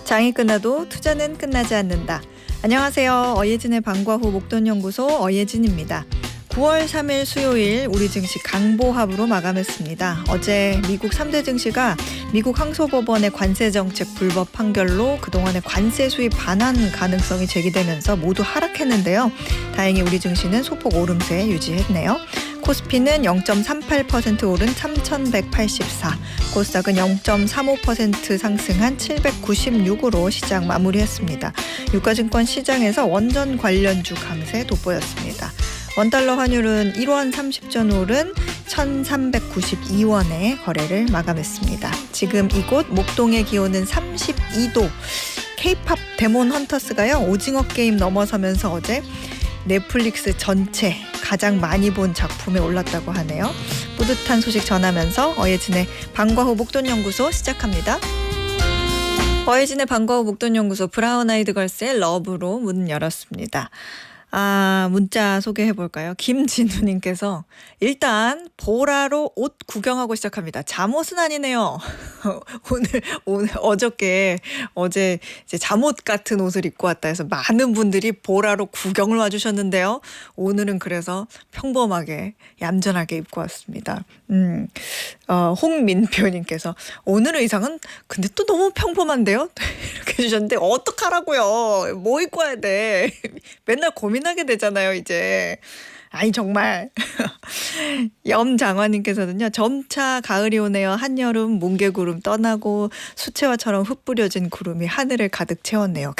장이 끝나도 투자는 끝나지 않는다. 안녕하세요. 어예진의 방과 후 목돈연구소 어예진입니다. 9월 3일 수요일 우리 증시 강보합으로 마감했습니다. 어제 미국 3대 증시가 미국 항소법원의 관세정책 불법 판결로 그동안의 관세 수입 반환 가능성이 제기되면서 모두 하락했는데요. 다행히 우리 증시는 소폭 오름세 유지했네요. 코스피는 0.38% 오른 3,184, 코스닥은 0.35% 상승한 796으로 시장 마무리했습니다. 유가증권 시장에서 원전 관련주 강세 돋보였습니다. 원달러 환율은 1원 30전 오른 1,392원에 거래를 마감했습니다. 지금 이곳 목동의 기온은 32도. K-팝 데몬 헌터스가요, 오징어 게임 넘어서면서 어제 넷플릭스 전체 가장 많이 본 작품에 올랐다고 하네요. 뿌듯한 소식 전하면서 어예진의 방과 후 목돈연구소 시작합니다. 어예진의 방과 후 목돈연구소 브라운 아이드 걸스의 러브로 문 열었습니다. 문자 소개해볼까요? 김진우님께서 일단 보라로 옷 구경하고 시작합니다. 잠옷은 아니네요. 어제 이제 잠옷 같은 옷을 입고 왔다 해서 많은 분들이 보라로 구경을 와주셨는데요. 오늘은 그래서 평범하게 얌전하게 입고 왔습니다. 홍민표님께서 오늘 의상은 근데 또 너무 평범한데요? 이렇게 해주셨는데 어떡하라고요? 뭐 입고 와야 돼? 맨날 고민하게 되잖아요, 이제. 아니 정말. 염장화님께서는요. 점차 가을이 오네요. 한여름 뭉게구름 떠나고 수채화처럼 흩뿌려진 구름이 하늘을 가득 채웠네요.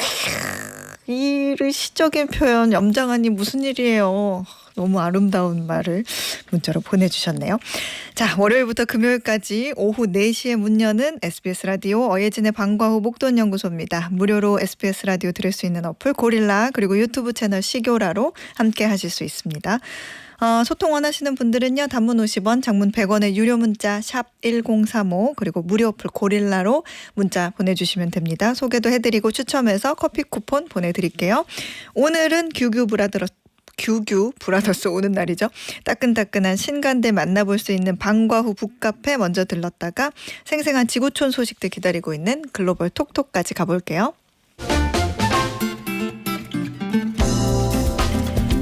이 시적인 표현 염장화님 무슨 일이에요. 너무 아름다운 말을 문자로 보내주셨네요. 자, 월요일부터 금요일까지 오후 4시에 문 여는 SBS 라디오 어예진의 방과 후 목돈연구소입니다. 무료로 SBS 라디오 들을 수 있는 어플 고릴라 그리고 유튜브 채널 시교라로 함께 하실 수 있습니다. 소통 원하시는 분들은요. 단문 50원, 장문 100원의 유료 문자 샵 1035 그리고 무료 어플 고릴라로 문자 보내주시면 됩니다. 소개도 해드리고 추첨해서 커피 쿠폰 보내드릴게요. 오늘은 규규 브라더스 오는 날이죠. 따끈따끈한 신간대 만나볼 수 있는 방과 후 북카페 먼저 들렀다가 생생한 지구촌 소식들 기다리고 있는 글로벌 톡톡까지 가볼게요.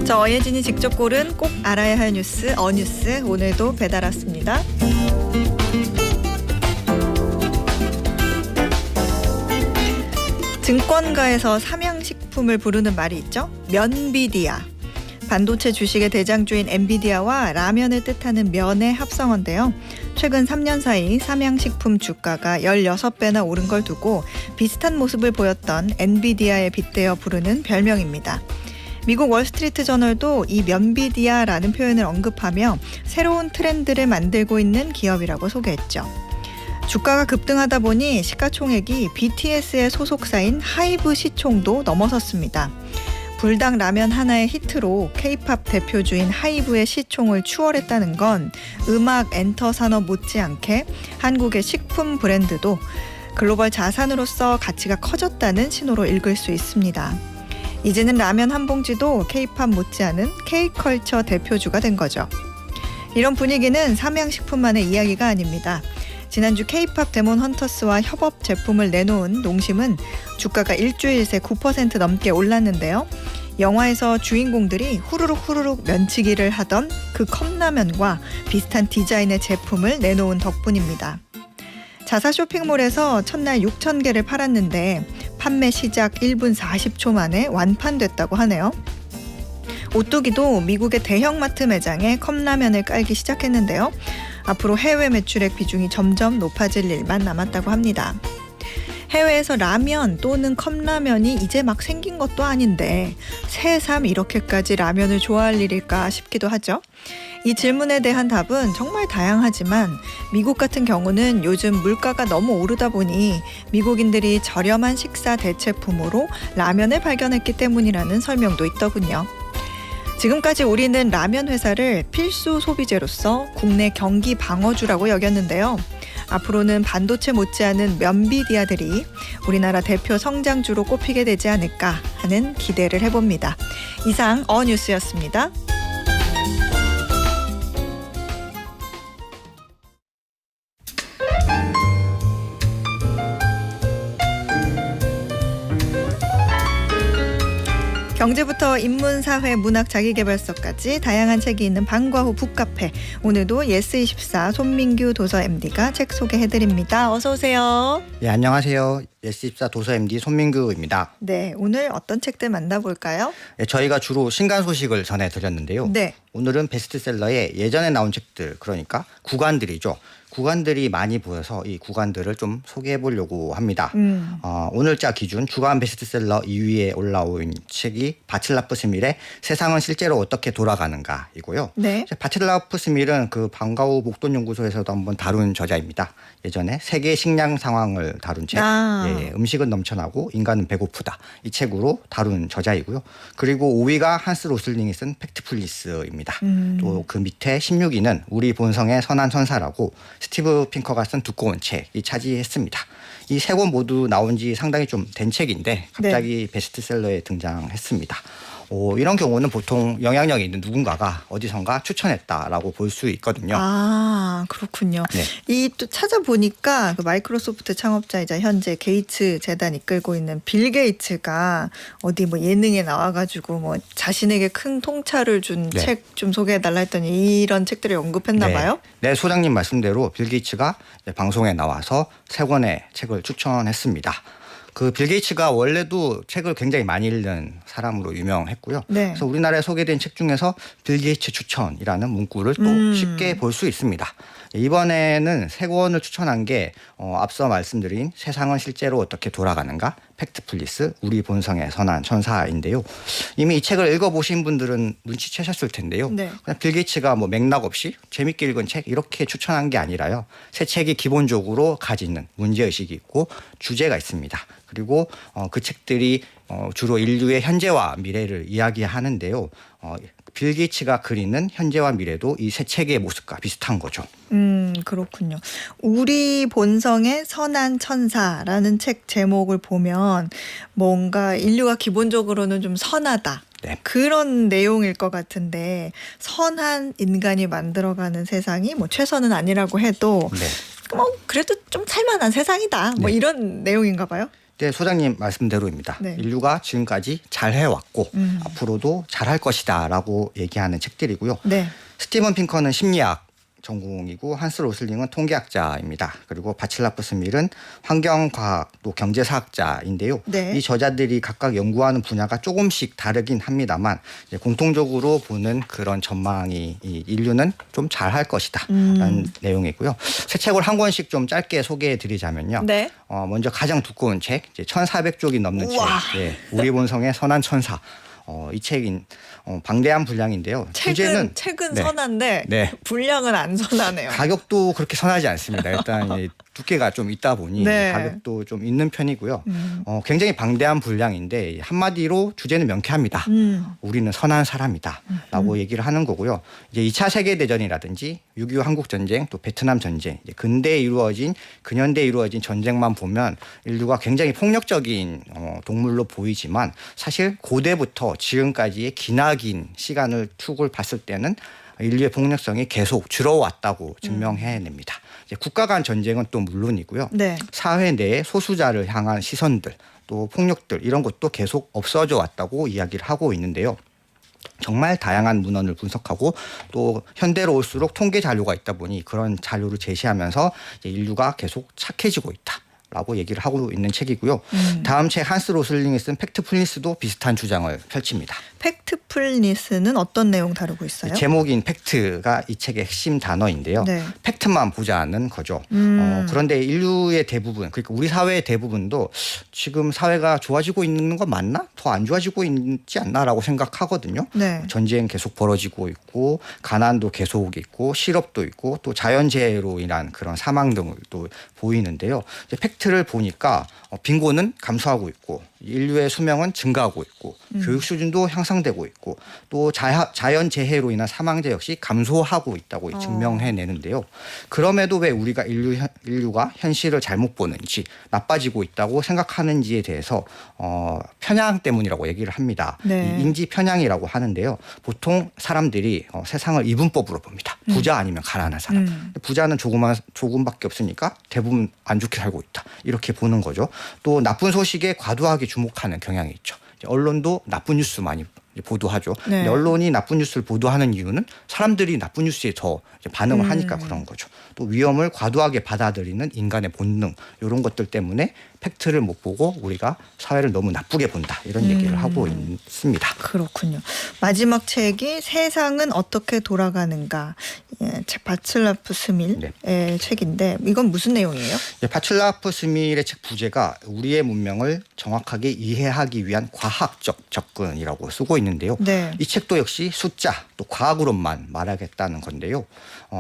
저 어예진이 직접 고른 꼭 알아야 할 뉴스 어뉴스 오늘도 배달 왔습니다. 증권가에서 삼양식품을 부르는 말이 있죠. 면비디아. 반도체 주식의 대장주인 엔비디아와 라면을 뜻하는 면의 합성어인데요. 최근 3년 사이 삼양식품 주가가 16배나 오른 걸 두고 비슷한 모습을 보였던 엔비디아에 빗대어 부르는 별명입니다. 미국 월스트리트 저널도 이 면비디아라는 표현을 언급하며 새로운 트렌드를 만들고 있는 기업이라고 소개했죠. 주가가 급등하다 보니 시가총액이 BTS의 소속사인 하이브 시총도 넘어섰습니다. 불닭 라면 하나의 히트로 K-팝 대표주인 하이브의 시총을 추월했다는 건 음악 엔터 산업 못지않게 한국의 식품 브랜드도 글로벌 자산으로서 가치가 커졌다는 신호로 읽을 수 있습니다. 이제는 라면 한 봉지도 K-팝 못지않은 K-컬처 대표주가 된 거죠. 이런 분위기는 삼양식품만의 이야기가 아닙니다. 지난주 K-팝 데몬 헌터스와 협업 제품을 내놓은 농심은 주가가 일주일 새 9% 넘게 올랐는데요. 영화에서 주인공들이 후루룩 면치기를 하던 그 컵라면과 비슷한 디자인의 제품을 내놓은 덕분입니다. 자사 쇼핑몰에서 첫날 6,000개를 팔았는데 판매 시작 1분 40초 만에 완판됐다고 하네요. 오뚜기도 미국의 대형마트 매장에 컵라면을 깔기 시작했는데요. 앞으로 해외 매출액 비중이 점점 높아질 일만 남았다고 합니다. 해외에서 라면 또는 컵라면이 이제 막 생긴 것도 아닌데 새삼 이렇게까지 라면을 좋아할 일일까 싶기도 하죠. 이 질문에 대한 답은 정말 다양하지만 미국 같은 경우는 요즘 물가가 너무 오르다 보니 미국인들이 저렴한 식사 대체품으로 라면을 발견했기 때문이라는 설명도 있더군요. 지금까지 우리는 라면 회사를 필수 소비재로서 국내 경기 방어주라고 여겼는데요. 앞으로는 반도체 못지않은 면비디아들이 우리나라 대표 성장주로 꼽히게 되지 않을까 하는 기대를 해봅니다. 이상 어뉴스였습니다. 경제부터 인문, 사회, 문학, 자기계발서까지 다양한 책이 있는 방과후 북카페. 오늘도 예스24 손민규 도서 MD가 책 소개해드립니다. 어서 오세요. 네, 안녕하세요. 예스24 도서 MD 손민규입니다. 네, 오늘 어떤 책들 만나볼까요? 네, 저희가 주로 신간 소식을 전해드렸는데요. 네. 오늘은 베스트셀러에 예전에 나온 책들, 그러니까 구간들이죠. 구간들이 많이 보여서 이 구간들을 좀 소개해보려고 합니다. 오늘자 기준 주간 베스트셀러 2위에 올라온 책이 바칠라프 스밀의 세상은 실제로 어떻게 돌아가는가이고요. 네. 바칠라프 스밀은 그 방과후 목돈연구소에서도 한번 다룬 저자입니다. 예전에 세계 식량 상황을 다룬 책, 음식은 넘쳐나고 인간은 배고프다, 이 책으로 다룬 저자이고요. 그리고 5위가 한스 로슬링이 쓴 팩트풀리스입니다. 또 그 밑에 16위는 우리 본성의 선한 천사라고 스티브 핑커가 쓴 두꺼운 책이 차지했습니다. 이 세 권 모두 나온 지 상당히 좀 된 책인데 갑자기 베스트셀러에 등장했습니다. 이런 경우는 보통 영향력이 있는 누군가가 어디선가 추천했다라고 볼 수 있거든요. 아, 그렇군요. 네. 이 또 찾아보니까 그 마이크로소프트 창업자이자 현재 게이츠 재단 이끌고 있는 빌 게이츠가 어디 뭐 예능에 나와가지고 뭐 자신에게 큰 통찰을 준 책 좀 소개해달라 했더니 이런 책들을 언급했나 봐요. 네, 소장님 말씀대로 빌 게이츠가 방송에 나와서 세 권의 책을 추천했습니다. 그 빌 게이츠가 원래도 책을 굉장히 많이 읽는 사람으로 유명했고요. 네. 그래서 우리나라에 소개된 책 중에서 빌 게이츠 추천이라는 문구를 또 쉽게 볼 수 있습니다. 이번에는 세 권을 추천한 게 앞서 말씀드린 세상은 실제로 어떻게 돌아가는가, 팩트풀리스, 우리 본성의 선한 천사인데요. 이미 이 책을 읽어보신 분들은 눈치채셨을 텐데요. 네. 그냥 빌 게이츠가 뭐 맥락 없이 재밌게 읽은 책 이렇게 추천한 게 아니라요. 새 책이 기본적으로 가지는 문제의식이 있고 주제가 있습니다. 그리고 그 책들이 주로 인류의 현재와 미래를 이야기하는데요. 빌 게이츠가 그리는 현재와 미래도 이 새 책의 모습과 비슷한 거죠. 그렇군요. 우리 본성의 선한 천사라는 책 제목을 보면 뭔가 인류가 기본적으로는 좀 선하다. 네. 그런 내용일 것 같은데 선한 인간이 만들어가는 세상이 뭐 최선은 아니라고 해도 뭐 그래도 좀 살만한 세상이다. 뭐 이런 내용인가 봐요. 네, 소장님 말씀대로입니다. 네. 인류가 지금까지 잘해왔고 앞으로도 잘할 것이다 라고 얘기하는 책들이고요. 네. 스티븐 핑커는 심리학 전공이고 한스 로슬링은 통계학자입니다. 그리고 바칠라프 스밀은 환경과학 또 경제사학자인데요. 네. 이 저자들이 각각 연구하는 분야가 조금씩 다르긴 합니다만 이제 공통적으로 보는 그런 전망이 이 인류는 좀 잘할 것이다 라는 내용이고요. 새 책을 한 권씩 좀 짧게 소개해 드리자면요. 네. 먼저 가장 두꺼운 책, 이제 1,400쪽이 넘는 우와. 책, 우리 본성의 선한 천사. 이 책인 방대한 분량인데요. 책은 선한데 분량은 안 선하네요. 가격도 그렇게 선하지 않습니다. 일단 두께가 좀 있다 보니 가격도 좀 있는 편이고요. 굉장히 방대한 분량인데 한마디로 주제는 명쾌합니다. 우리는 선한 사람이다 라고 얘기를 하는 거고요. 이제 2차 세계대전이라든지 6.25 한국전쟁 또 베트남 전쟁, 이제 근대에 이루어진 근현대에 이루어진 전쟁만 보면 인류가 굉장히 폭력적인 동물로 보이지만 사실 고대부터 지금까지의 기나긴 시간을 축을 봤을 때는 인류의 폭력성이 계속 줄어왔다고 증명해냅니다. 이제 국가 간 전쟁은 또 물론이고요. 네. 사회 내에 소수자를 향한 시선들 또 폭력들 이런 것도 계속 없어져 왔다고 이야기를 하고 있는데요. 정말 다양한 문헌을 분석하고 또 현대로 올수록 통계 자료가 있다 보니 그런 자료를 제시하면서 이제 인류가 계속 착해지고 있다. 라고 얘기를 하고 있는 책이고요. 다음 책 한스 로슬링이 쓴 팩트풀리스도 비슷한 주장을 펼칩니다. 팩트풀리스는 어떤 내용 다루고 있어요? 제목인 팩트가 이 책의 핵심 단어인데요. 네. 팩트만 보자는 거죠. 그런데 인류의 대부분, 그러니까 우리 사회의 대부분도 지금 사회가 좋아지고 있는 건 맞나? 더 안 좋아지고 있지 않나라고 생각하거든요. 네. 전쟁 계속 벌어지고 있고 가난도 계속 있고 실업도 있고 또 자연재해로 인한 그런 사망 등도 보이는데요. 이제 팩트를 보니까 빈곤은 감소하고 있고 인류의 수명은 증가하고 있고 교육 수준도 향상되고 있고 또 자연재해로 인한 사망자 역시 감소하고 있다고 증명해내는데요. 그럼에도 왜 우리가 인류가 현실을 잘못 보는지 나빠지고 있다고 생각하는지에 대해서 편향 때문이라고 얘기를 합니다. 네. 인지 편향이라고 하는데요. 보통 사람들이 세상을 이분법으로 봅니다. 부자 아니면 가난한 사람. 부자는 조금밖에 없으니까 대부분 안 좋게 살고 있다. 이렇게 보는 거죠. 또 나쁜 소식에 과도하게 주목하는 경향이 있죠. 언론도 나쁜 뉴스 많이 보도하죠. 네. 근데 언론이 나쁜 뉴스를 보도하는 이유는 사람들이 나쁜 뉴스에 더 반응을 하니까 그런 거죠. 또 위험을 과도하게 받아들이는 인간의 본능 이런 것들 때문에 팩트를 못 보고 우리가 사회를 너무 나쁘게 본다 이런 얘기를 하고 있습니다. 그렇군요. 마지막 책이 세상은 어떻게 돌아가는가. 예, 바츠라프 스밀의 책인데 이건 무슨 내용이에요? 바츠라프 스밀의 책 부제가 우리의 문명을 정확하게 이해하기 위한 과학적 접근이라고 쓰고 있는데요. 네. 이 책도 역시 숫자 또 과학으로만 말하겠다는 건데요.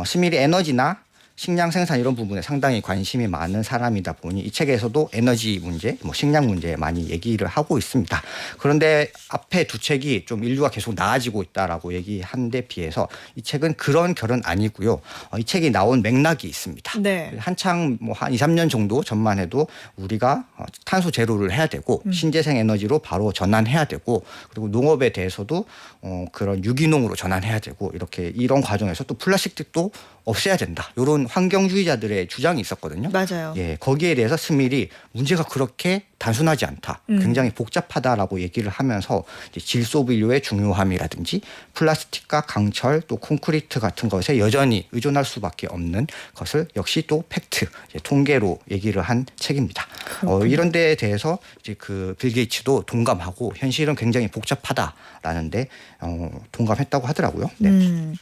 스밀이 에너지나 식량 생산 이런 부분에 상당히 관심이 많은 사람이다 보니 이 책에서도 에너지 문제, 식량 문제에 많이 얘기를 하고 있습니다. 그런데 앞에 두 책이 좀 인류가 계속 나아지고 있다라고 얘기한 데 비해서 이 책은 그런 결은 아니고요. 이 책이 나온 맥락이 있습니다. 네. 한창 한 2, 3년 정도 전만 해도 우리가 탄소 제로를 해야 되고 신재생 에너지로 바로 전환해야 되고 그리고 농업에 대해서도 그런 유기농으로 전환해야 되고 이런 과정에서 또 플라스틱도 없애야 된다. 이런 환경주의자들의 주장이 있었거든요. 맞아요. 예, 거기에 대해서 스밀이 문제가 그렇게 단순하지 않다. 굉장히 복잡하다라고 얘기를 하면서 이제 질소비료의 중요함이라든지 플라스틱과 강철 또 콘크리트 같은 것에 여전히 의존할 수밖에 없는 것을 역시 또 팩트, 통계로 얘기를 한 책입니다. 이런 데에 대해서 이제 그 빌 게이츠도 동감하고 현실은 굉장히 복잡하다라는데 동감했다고 하더라고요. 네.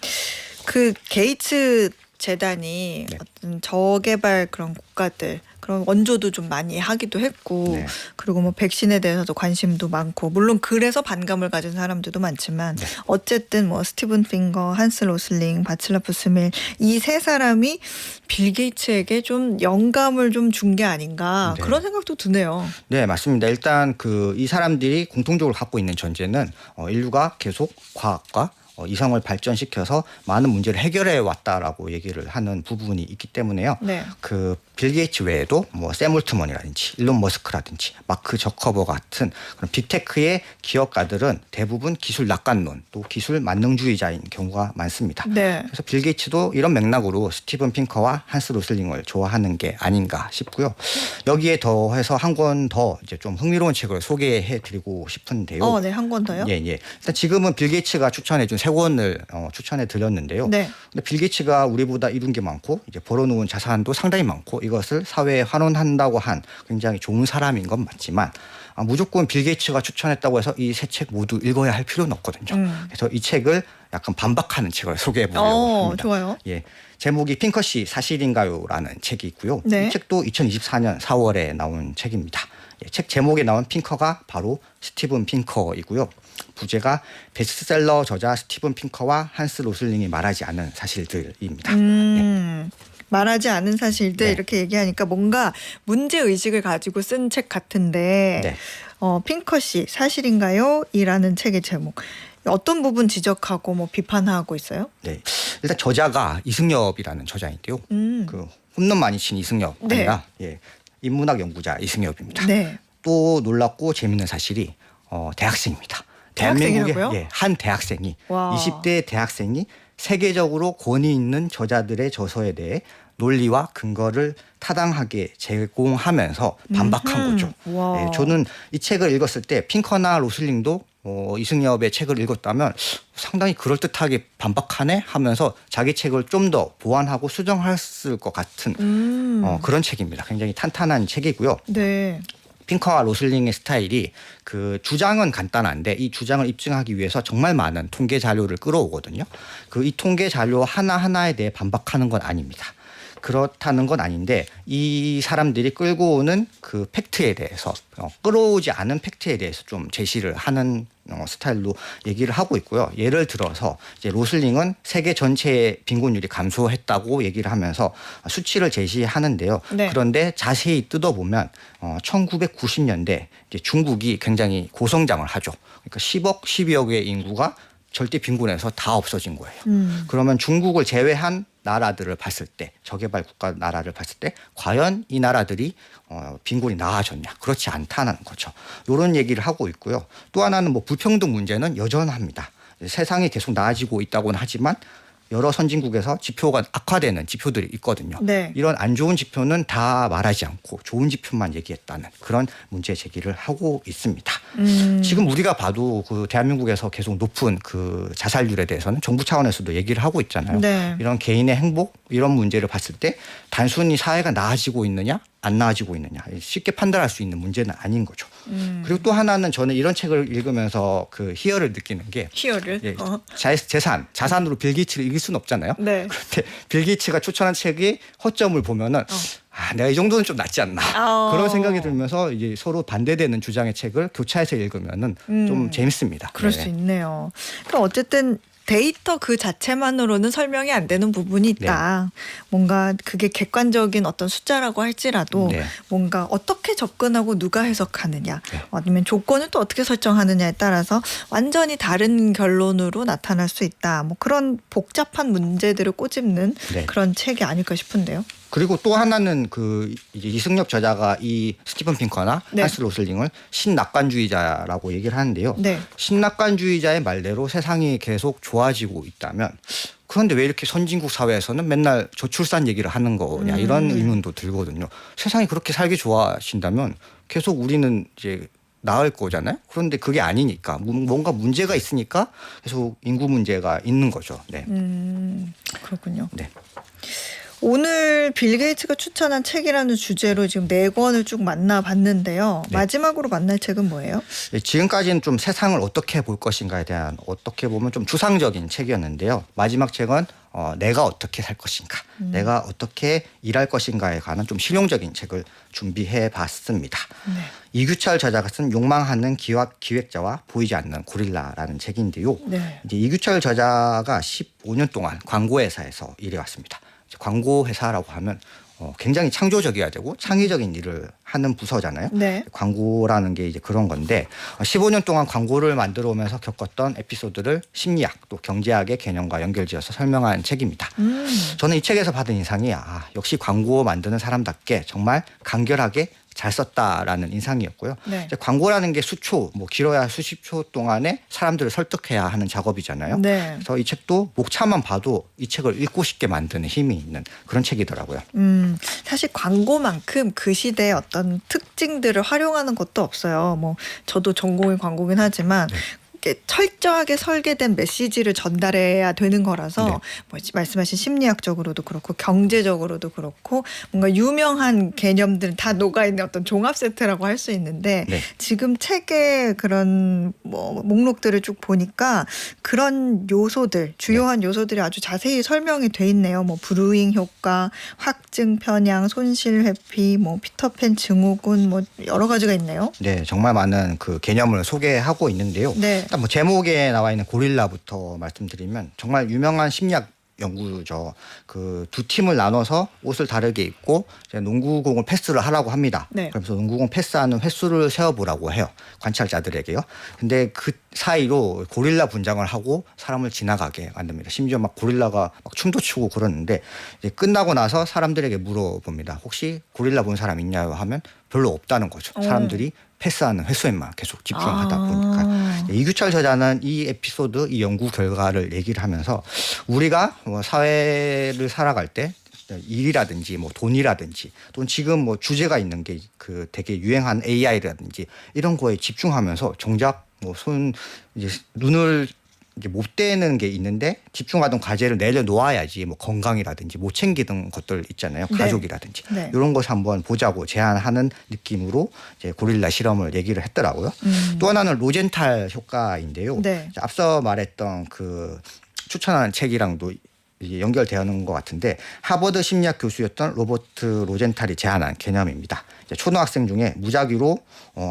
그 게이츠 재단이 네. 어떤 저개발 그런 국가들 그런 원조도 좀 많이 하기도 했고 네. 그리고 뭐 백신에 대해서도 관심도 많고 물론 그래서 반감을 가진 사람들도 많지만 네. 어쨌든 뭐 스티븐 핑거, 한스 로슬링, 바츠라프 스밀 이 세 사람이 빌 게이츠에게 좀 영감을 좀 준 게 아닌가 네. 그런 생각도 드네요. 네, 맞습니다. 일단 이 사람들이 공통적으로 갖고 있는 전제는 인류가 계속 과학과 이성을 발전시켜서 많은 문제를 해결해 왔다라고 얘기를 하는 부분이 있기 때문에요. 네. 그 빌 게이츠 외에도 뭐 샘 올트먼이라든지 일론 머스크라든지 마크 저커버 같은 그런 빅테크의 기업가들은 대부분 기술 낙관론 또 기술 만능주의자인 경우가 많습니다. 네. 그래서 빌 게이츠도 이런 맥락으로 스티븐 핑커와 한스 로슬링을 좋아하는 게 아닌가 싶고요. 여기에 더해서 한 권 더 이제 좀 흥미로운 책을 소개해드리고 싶은데요. 네, 한 권 더요? 예. 일단 지금은 빌 게이츠가 추천해준 세 권을 추천해 드렸는데요. 네. 근데 빌 게이츠가 우리보다 이룬 게 많고 이제 벌어놓은 자산도 상당히 많고 이것을 사회에 환원한다고 한 굉장히 좋은 사람인 건 맞지만 무조건 빌 게이츠가 추천했다고 해서 이 세 책 모두 읽어야 할 필요는 없거든요. 그래서 이 책을 약간 반박하는 책을 소개해 보려고 합니다. 좋아요. 예. 제목이 핑커씨 사실인가요라는 책이 있고요. 네. 이 책도 2024년 4월에 나온 책입니다. 책 제목에 나온 핑커가 바로 스티븐 핑커이고요. 부제가 베스트셀러 저자 스티븐 핑커와 한스 로슬링이 말하지 않은 사실들입니다. 말하지 않은 사실들 네. 이렇게 얘기하니까 뭔가 문제 의식을 가지고 쓴 책 같은데 네. 핑커 씨 사실인가요? 이라는 책의 제목 어떤 부분 지적하고 뭐 비판하고 있어요? 네. 일단 저자가 이승엽이라는 저자인데요. 그 홈런 많이 친 이승엽 네. 아니라 인문학 연구자 이승엽입니다. 네. 또 놀랍고 재밌는 사실이 대학생입니다. 대학생이라고요? 한 대학생이 와. 20대 대학생이 세계적으로 권위 있는 저자들의 저서에 대해 논리와 근거를 타당하게 제공하면서 반박한 거죠. 와. 저는 이 책을 읽었을 때 핑커나 로슬링도 이승엽의 책을 읽었다면 상당히 그럴듯하게 반박하네 하면서 자기 책을 좀 더 보완하고 수정했을 것 같은 그런 책입니다. 굉장히 탄탄한 책이고요. 네. 핑커와 로슬링의 스타일이 그 주장은 간단한데 이 주장을 입증하기 위해서 정말 많은 통계 자료를 끌어오거든요. 이 통계 자료 하나하나에 대해 반박하는 건 아닙니다. 그렇다는 건 아닌데 이 사람들이 끌고 오는 그 팩트에 대해서 끌어오지 않은 팩트에 대해서 좀 제시를 하는 스타일로 얘기를 하고 있고요. 예를 들어서 이제 로슬링은 세계 전체의 빈곤율이 감소했다고 얘기를 하면서 수치를 제시하는데요. 네. 그런데 자세히 뜯어보면 1990년대 이제 중국이 굉장히 고성장을 하죠. 그러니까 10억, 12억의 인구가 절대 빈곤에서 다 없어진 거예요. 그러면 중국을 제외한 나라들을 봤을 때 저개발 국가 나라를 봤을 때 과연 이 나라들이 빈곤이 나아졌냐 그렇지 않다는 거죠. 이런 얘기를 하고 있고요. 또 하나는 뭐 불평등 문제는 여전합니다. 세상이 계속 나아지고 있다고는 하지만 여러 선진국에서 지표가 악화되는 지표들이 있거든요. 네. 이런 안 좋은 지표는 다 말하지 않고 좋은 지표만 얘기했다는 그런 문제 제기를 하고 있습니다. 지금 우리가 봐도 그 대한민국에서 계속 높은 그 자살률에 대해서는 정부 차원에서도 얘기를 하고 있잖아요. 네. 이런 개인의 행복 이런 문제를 봤을 때 단순히 사회가 나아지고 있느냐 안 나아지고 있느냐 쉽게 판단할 수 있는 문제는 아닌 거죠. 그리고 또 하나는 저는 이런 책을 읽으면서 그 희열을 느끼는 게 희열을 예, 자산으로 빌 게이츠를 이길 수는 없잖아요. 네. 그런데 빌 게이츠가 추천한 책의 허점을 보면은 내가 이 정도는 좀 낫지 않나 그런 생각이 들면서 이제 서로 반대되는 주장의 책을 교차해서 읽으면은 좀 재밌습니다. 그럴 네. 수 있네요. 그러니까 어쨌든 데이터 그 자체만으로는 설명이 안 되는 부분이 있다. 뭔가 그게 객관적인 어떤 숫자라고 할지라도 네. 뭔가 어떻게 접근하고 누가 해석하느냐 네. 아니면 조건을 또 어떻게 설정하느냐에 따라서 완전히 다른 결론으로 나타날 수 있다. 뭐 그런 복잡한 문제들을 꼬집는 네. 그런 책이 아닐까 싶은데요. 그리고 또 하나는 그 이제 이승엽 저자가 이 스티븐 핑커나 네. 한스 로슬링을 신낙관주의자라고 얘기를 하는데요. 네. 신낙관주의자의 말대로 세상이 계속 좋아지고 있다면 그런데 왜 이렇게 선진국 사회에서는 맨날 저출산 얘기를 하는 거냐 이런 의문도 들거든요. 세상이 그렇게 살기 좋아하신다면 계속 우리는 이제 나을 거잖아요. 그런데 그게 아니니까 뭔가 문제가 있으니까 계속 인구 문제가 있는 거죠. 네. 그렇군요. 네. 오늘 빌 게이츠가 추천한 책이라는 주제로 지금 4권을 쭉 만나봤는데요. 네. 마지막으로 만날 책은 뭐예요? 지금까지는 좀 세상을 어떻게 볼 것인가에 대한 어떻게 보면 좀 추상적인 책이었는데요. 마지막 책은 내가 어떻게 살 것인가, 내가 어떻게 일할 것인가에 관한 좀 실용적인 책을 준비해 봤습니다. 네. 이규철 저자가 쓴 욕망하는 기획자와 보이지 않는 고릴라라는 책인데요. 네. 이제 이규철 저자가 15년 동안 광고회사에서 일해왔습니다. 광고회사라고 하면 굉장히 창조적이어야 되고 창의적인 일을 하는 부서잖아요. 네. 광고라는 게 이제 그런 건데 15년 동안 광고를 만들어 오면서 겪었던 에피소드를 심리학 또 경제학의 개념과 연결지어서 설명한 책입니다. 저는 이 책에서 받은 인상이 역시 광고 만드는 사람답게 정말 간결하게 잘 썼다라는 인상이었고요. 네. 이제 광고라는 게 수초, 뭐 길어야 수십 초 동안에 사람들을 설득해야 하는 작업이잖아요. 네. 그래서 이 책도 목차만 봐도 이 책을 읽고 싶게 만드는 힘이 있는 그런 책이더라고요. 사실 광고만큼 그 시대의 어떤 특징들을 활용하는 것도 없어요. 뭐 저도 전공이 광고긴 하지만 이렇게 철저하게 설계된 메시지를 전달해야 되는 거라서 네. 뭐 말씀하신 심리학적으로도 그렇고 경제적으로도 그렇고 뭔가 유명한 개념들은 다 녹아있는 어떤 종합 세트라고 할 수 있는데 네. 지금 책의 그런 뭐 목록들을 쭉 보니까 그런 요소들 주요한 요소들이 아주 자세히 설명이 돼 있네요. 뭐 브루잉 효과, 확증 편향, 손실 회피, 뭐 피터팬 증후군 뭐 여러 가지가 있네요. 네, 정말 많은 그 개념을 소개하고 있는데요. 네. 일단 뭐 제목에 나와 있는 고릴라부터 말씀드리면 정말 유명한 심리학 연구죠. 그 두 팀을 나눠서 옷을 다르게 입고 이제 농구공을 패스를 하라고 합니다. 네. 그러면서 농구공 패스하는 횟수를 세어보라고 해요. 관찰자들에게요. 근데 그 사이로 고릴라 분장을 하고 사람을 지나가게 만듭니다. 심지어 막 고릴라가 막 춤도 추고 그러는데 이제 끝나고 나서 사람들에게 물어봅니다. 혹시 고릴라 본 사람 있냐고 하면 별로 없다는 거죠. 사람들이 패스하는 횟수에만 계속 집중하다 보니까 이규철 저자는 이 에피소드, 이 연구 결과를 얘기를 하면서 우리가 뭐 사회를 살아갈 때 일이라든지 뭐 돈이라든지 또는 지금 뭐 주제가 있는 게 그 되게 유행한 AI라든지 이런 거에 집중하면서 정작 뭐 이제 눈을 이제 못 떼는 게 있는데 집중하던 과제를 내려놓아야지 뭐 건강이라든지 못 챙기던 것들 있잖아요. 네. 가족이라든지 네. 이런 것을 한번 보자고 제안하는 느낌으로 이제 고릴라 실험을 얘기를 했더라고요. 또 하나는 로젠탈 효과인데요. 네. 앞서 말했던 그 추천하는 책이랑도 이게 연결되는 것 같은데 하버드 심리학 교수였던 로버트 로젠탈이 제안한 개념입니다. 이제 초등학생 중에 무작위로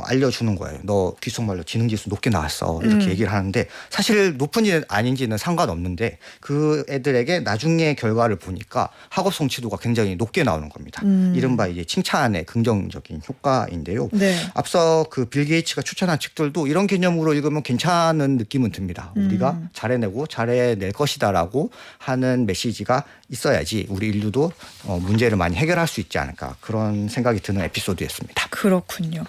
알려주는 거예요. 너 귓속말로 지능지수 높게 나왔어. 이렇게 얘기를 하는데 사실 높은지는 아닌지는 상관없는데 그 애들에게 나중에 결과를 보니까 학업 성취도가 굉장히 높게 나오는 겁니다. 이른바 이제 칭찬의 긍정적인 효과인데요. 네. 앞서 그 빌 게이츠가 추천한 책들도 이런 개념으로 읽으면 괜찮은 느낌은 듭니다. 우리가 잘해내고 잘해낼 것이다라고 하는 메시지가 있어야지 우리 인류도 문제를 많이 해결할 수 있지 않을까 그런 생각이 드는 에피소드였습니다. 그렇군요.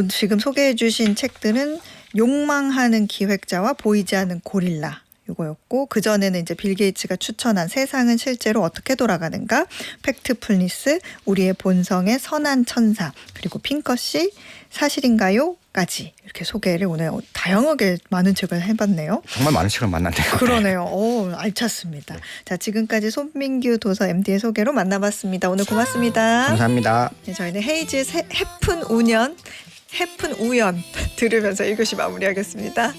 지금 소개해 주신 책들은 욕망하는 기획자와 보이지 않는 고릴라 이거였고 그 전에는 이제 빌 게이츠가 추천한 세상은 실제로 어떻게 돌아가는가, 팩트풀니스, 우리의 본성의 선한 천사, 그리고 핑커씨 사실인가요?까지 이렇게 소개를 오늘 다양하게 많은 책을 해봤네요. 정말 많은 책을 만났네요. 그러네요. 오, 알찼습니다. 자, 지금까지 손민규 도서 MD의 소개로 만나봤습니다. 오늘 고맙습니다. 감사합니다. 네, 저희는 헤이즈의 해픈 우연 들으면서 1교시 마무리하겠습니다.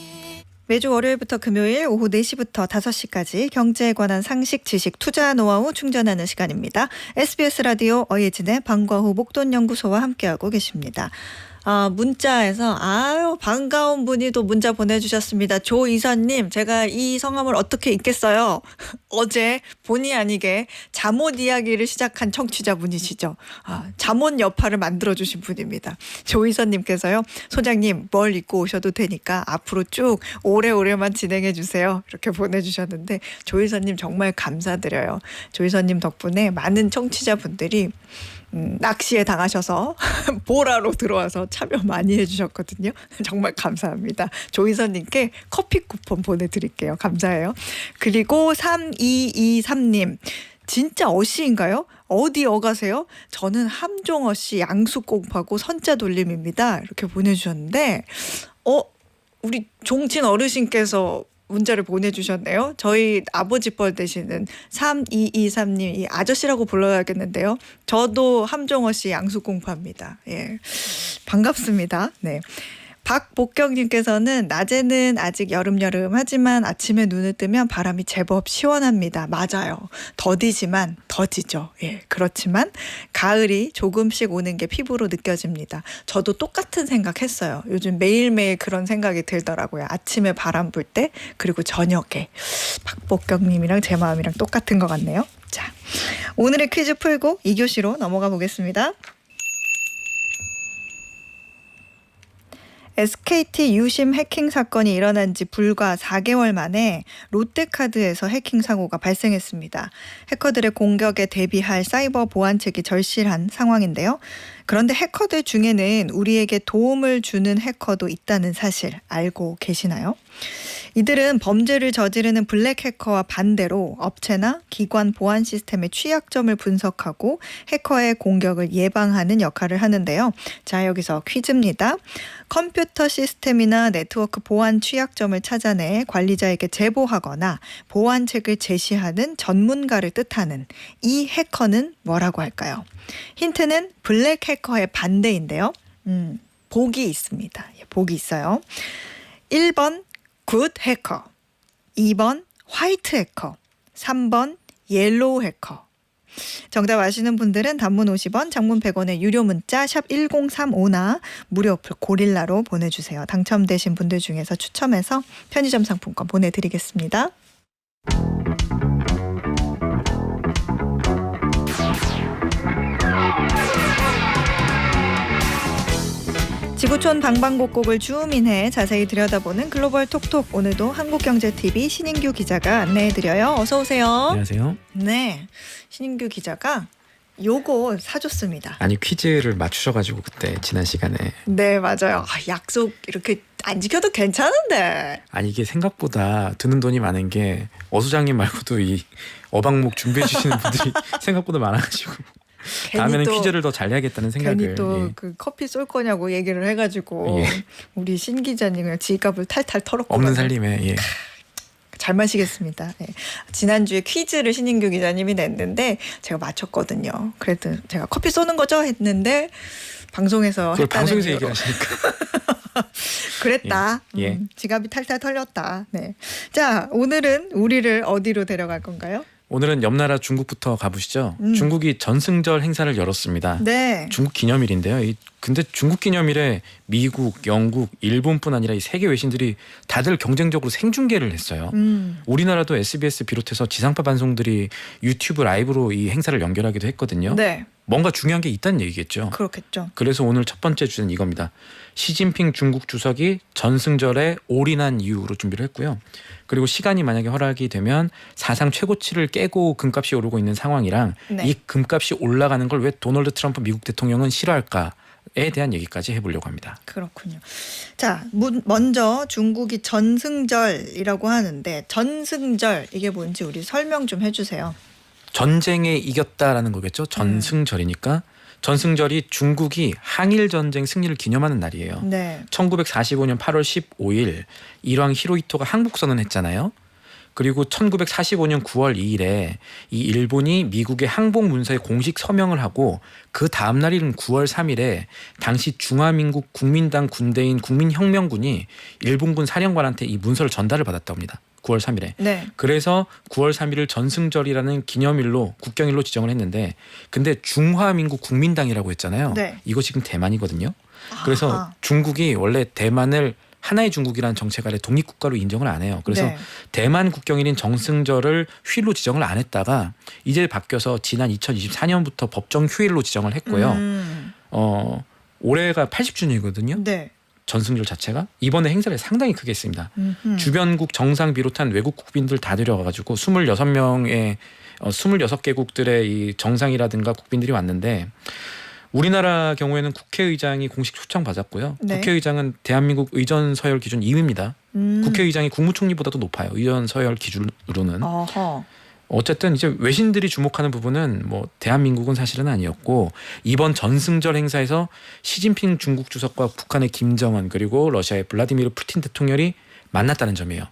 매주 월요일부터 금요일 오후 4시부터 5시까지 경제에 관한 상식, 지식, 투자 노하우 충전하는 시간입니다. SBS 라디오 어예진의 방과후 목돈연구소와 함께하고 계십니다. 문자에서 반가운 분이 또 문자 보내주셨습니다. 조이선님, 제가 이 성함을 어떻게 잊겠어요. 어제 본의 아니게 잠옷 이야기를 시작한 청취자분이시죠. 잠옷 여파를 만들어주신 분입니다. 조이선님께서요. 소장님 뭘 입고 오셔도 되니까 앞으로 쭉 오래오래만 진행해 주세요. 이렇게 보내주셨는데 조이선님 정말 감사드려요. 조이선님 덕분에 많은 청취자분들이 낚시에 당하셔서 보라로 들어와서 참여 많이 해주셨거든요. 정말 감사합니다. 조희선님께 커피 쿠폰 보내드릴게요. 감사해요. 그리고 3223님. 진짜 어씨인가요? 어디 어가세요? 저는 함종어씨 양수공파고 선자 돌림입니다. 이렇게 보내주셨는데 우리 종친 어르신께서 문자를 보내주셨네요. 저희 아버지 뻘 되시는 3223님 이 아저씨라고 불러야겠는데요. 저도 함종어 씨 양수공파입니다. 예, 반갑습니다. 네. 박복경님께서는 낮에는 아직 여름 하지만 아침에 눈을 뜨면 바람이 제법 시원합니다. 맞아요. 더디지만 더지죠. 예, 그렇지만 가을이 조금씩 오는 게 피부로 느껴집니다. 저도 똑같은 생각했어요. 요즘 매일매일 그런 생각이 들더라고요. 아침에 바람 불 때 그리고 저녁에. 박복경님이랑 제 마음이랑 똑같은 것 같네요. 자, 오늘의 퀴즈 풀고 2교시로 넘어가 보겠습니다. SKT 유심 해킹 사건이 일어난 지 불과 4개월 만에 롯데카드에서 해킹 사고가 발생했습니다. 해커들의 공격에 대비할 사이버 보안책이 절실한 상황인데요. 그런데 해커들 중에는 우리에게 도움을 주는 해커도 있다는 사실 알고 계시나요? 이들은 범죄를 저지르는 블랙 해커와 반대로 업체나 기관 보안 시스템의 취약점을 분석하고 해커의 공격을 예방하는 역할을 하는데요. 자, 여기서 퀴즈입니다. 컴퓨터 시스템이나 네트워크 보안 취약점을 찾아내 관리자에게 제보하거나 보안책을 제시하는 전문가를 뜻하는 이 해커는 뭐라고 할까요? 힌트는 블랙 해커의 반대인데요. 복이 있습니다. 복이 있어요. 1번 굿 해커, 2번 화이트 해커, 3번 옐로우 해커. 정답 아시는 분들은 단문 50원, 장문 100원의 유료 문자 샵 1035나 무료 어플 고릴라로 보내주세요. 당첨되신 분들 중에서 추첨해서 편의점 상품권 보내드리겠습니다. 지구촌 방방곡곡을 주민해 자세히 들여다보는 글로벌 톡톡. 오늘도 한국경제TV 신인규 기자가 안내해드려요. 어서 오세요. 안녕하세요. 네, 신인규 기자가 요거 사줬습니다. 아니 퀴즈를 맞추셔가지고 그때 지난 시간에. 네, 맞아요. 약속 이렇게 안 지켜도 괜찮은데. 아니 이게 생각보다 드는 돈이 많은 게 어수장님 말고도 이 어방목 준비해 주시는 분들이 생각보다 많아가지고 다음에는 퀴즈를 더 잘해야겠다는 생각을. 괜히 또 그 커피 쏠 거냐고 얘기를 해가지고 우리 신 기자님 그냥 지갑을 탈탈 털었고 없는 살림에. 잘 마시겠습니다. 네. 지난주에 퀴즈를 신인규 기자님이 냈는데 제가 맞췄거든요. 그래도 제가 커피 쏘는 거죠 했는데 방송에서 그걸 했다는 방송에서 이유로. 얘기를 하시니까 그랬다. 지갑이 탈탈 털렸다. 네. 자, 오늘은 우리를 어디로 데려갈 건가요? 오늘은 옆 나라 중국부터 가보시죠. 중국이 전승절 행사를 열었습니다. 네. 중국 기념일인데요. 근데 중국 기념일에 미국, 영국, 일본뿐 아니라 이 세계 외신들이 다들 경쟁적으로 생중계를 했어요. 우리나라도 SBS 비롯해서 지상파 방송들이 유튜브 라이브로 이 행사를 연결하기도 했거든요. 네. 뭔가 중요한 게 있다는 얘기겠죠. 그렇겠죠. 그래서 오늘 첫 번째 주제는 이겁니다. 시진핑 중국 주석이 전승절에 올인한 이유로 준비를 했고요. 그리고 시간이 만약에 허락이 되면 사상 최고치를 깨고 금값이 오르고 있는 상황이랑 이 금값이 올라가는 걸 왜 도널드 트럼프 미국 대통령은 싫어할까? 대한 얘기까지 해보려고 합니다. 그렇군요. 자, 먼저 중국이 전승절이라고 하는데 전승절 이게 뭔지 우리 설명 좀 해주세요. 전쟁에 이겼다라는 거겠죠. 전승절이니까 전승절이 중국이 항일 전쟁 승리를 기념하는 날이에요. 네. 1945년 8월 15일 일왕 히로히토가 항복 선언했잖아요. 그리고 1945년 9월 2일에 이 일본이 미국의 항복 문서에 공식 서명을 하고 그 다음 날인 9월 3일에 당시 중화민국 국민당 군대인 국민혁명군이 일본군 사령관한테 이 문서를 전달을 받았다고 합니다. 9월 3일에. 네. 그래서 9월 3일을 전승절이라는 기념일로 국경일로 지정을 했는데 근데 중화민국 국민당이라고 했잖아요. 네. 이거 지금 대만이거든요. 그래서 아하. 중국이 원래 대만을 하나의 중국이라는 정책 아래 독립국가로 인정을 안 해요. 그래서 네. 대만 국경일인 정승절을 휴일로 지정을 안 했다가 이제 바뀌어서 지난 2024년부터 법정 휴일로 지정을 했고요. 올해가 80주년이거든요. 네. 전승절 자체가 이번에 행사를 상당히 크게 했습니다. 주변국 정상 비롯한 외국 국빈들 다 데려와가지고 26명의 26개국들의 이 정상이라든가 국빈들이 왔는데 우리나라 경우에는 국회의장이 공식 초청 받았고요. 네. 국회의장은 대한민국 의전 서열 기준 2위입니다. 국회의장이 국무총리보다도 높아요. 의전 서열 기준으로는. 어허. 어쨌든 이제 외신들이 주목하는 부분은 뭐 대한민국은 사실은 아니었고 이번 전승절 행사에서 시진핑 중국 주석과 북한의 김정은 그리고 러시아의 블라디미르 푸틴 대통령이 만났다는 점이에요.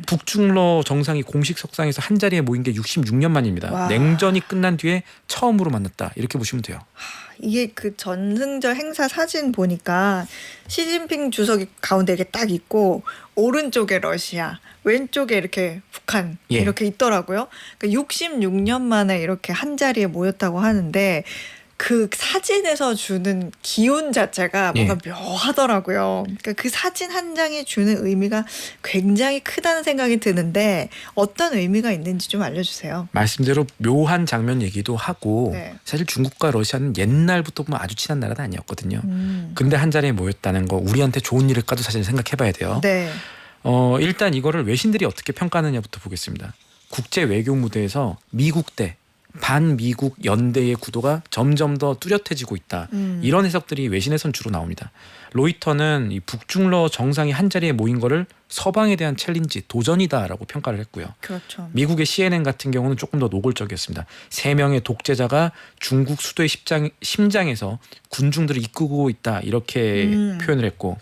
북중러 정상이 공식 석상에서 한 자리에 모인 게 66년 만입니다. 와. 냉전이 끝난 뒤에 처음으로 만났다. 이렇게 보시면 돼요. 이게 그 전승절 행사 사진 보니까 시진핑 주석이 가운데 이렇게 딱 있고 오른쪽에 러시아, 왼쪽에 이렇게 북한 예. 이렇게 있더라고요. 그러니까 66년 만에 이렇게 한 자리에 모였다고 하는데 그 사진에서 주는 기운 자체가 뭔가 묘하더라고요. 그러니까 그 사진 한 장이 주는 의미가 굉장히 크다는 생각이 드는데 어떤 의미가 있는지 좀 알려주세요. 말씀대로 묘한 장면 얘기도 하고 네. 사실 중국과 러시아는 옛날부터 보면 아주 친한 나라는 아니었거든요. 근데 한 자리에 모였다는 거 우리한테 좋은 일일까도 사실 생각해봐야 돼요. 네. 일단 이거를 외신들이 어떻게 평가하느냐부터 보겠습니다. 국제 외교 무대에서 미국대 반미국 연대의 구도가 점점 더 뚜렷해지고 있다. 이런 해석들이 외신에선 주로 나옵니다. 로이터는 이 북중러 정상이 한자리에 모인 거를 서방에 대한 챌린지, 도전이다라고 평가를 했고요. 그렇죠. 미국의 CNN 같은 경우는 조금 더 노골적이었습니다. 3명의 독재자가 중국 수도의 심장에서 군중들을 이끌고 있다 이렇게 표현을 했고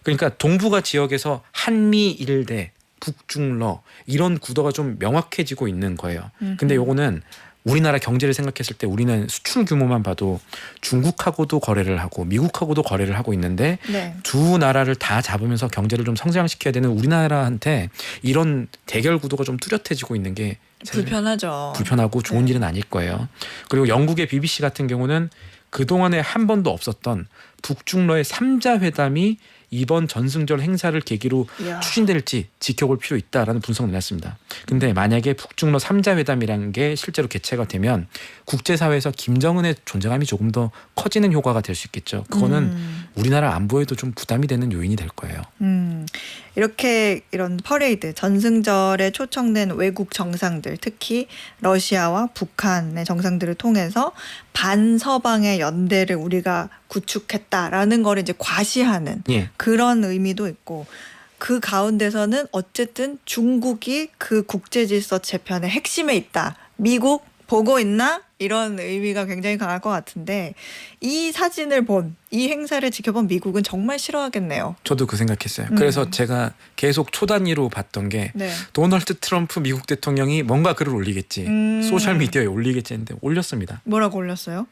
그러니까 동북아 지역에서 한미일대, 북중러 이런 구도가 좀 명확해지고 있는 거예요. 근데 요거는 우리나라 경제를 생각했을 때 우리는 수출 규모만 봐도 중국하고도 거래를 하고 미국하고도 거래를 하고 있는데 네. 두 나라를 다 잡으면서 경제를 좀 성장시켜야 되는 우리나라한테 이런 대결 구도가 좀 뚜렷해지고 있는 게 사실 불편하죠. 불편하고 좋은 네. 일은 아닐 거예요. 그리고 영국의 BBC 같은 경우는 그동안에 한 번도 없었던 북중러의 3자 회담이 이번 전승절 행사를 계기로 이야. 추진될지 지켜볼 필요 있다라는 분석을 내놨습니다. 근데 만약에 북중러 3자 회담이라는 게 실제로 개최가 되면 국제사회에서 김정은의 존재감이 조금 더 커지는 효과가 될 수 있겠죠. 그거는 우리나라 안보에도 좀 부담이 되는 요인이 될 거예요. 이렇게 이런 퍼레이드 전승절에 초청된 외국 정상들 특히 러시아와 북한의 정상들을 통해서 반서방의 연대를 우리가 구축했다라는 걸 이제 과시하는 예. 그런 의미도 있고 그 가운데서는 어쨌든 중국이 그 국제질서 재편의 핵심에 있다. 미국 보고 있나? 이런 의미가 굉장히 강할 것 같은데 이 사진을 본, 이 행사를 지켜본 미국은 정말 싫어하겠네요. 저도 그 생각했어요. 그래서 제가 계속 초단위로 봤던 게 네. 도널드 트럼프 미국 대통령이 뭔가 글을 올리겠지. 소셜미디어에 올리겠지 했는데 올렸습니다. 뭐라고 올렸어요?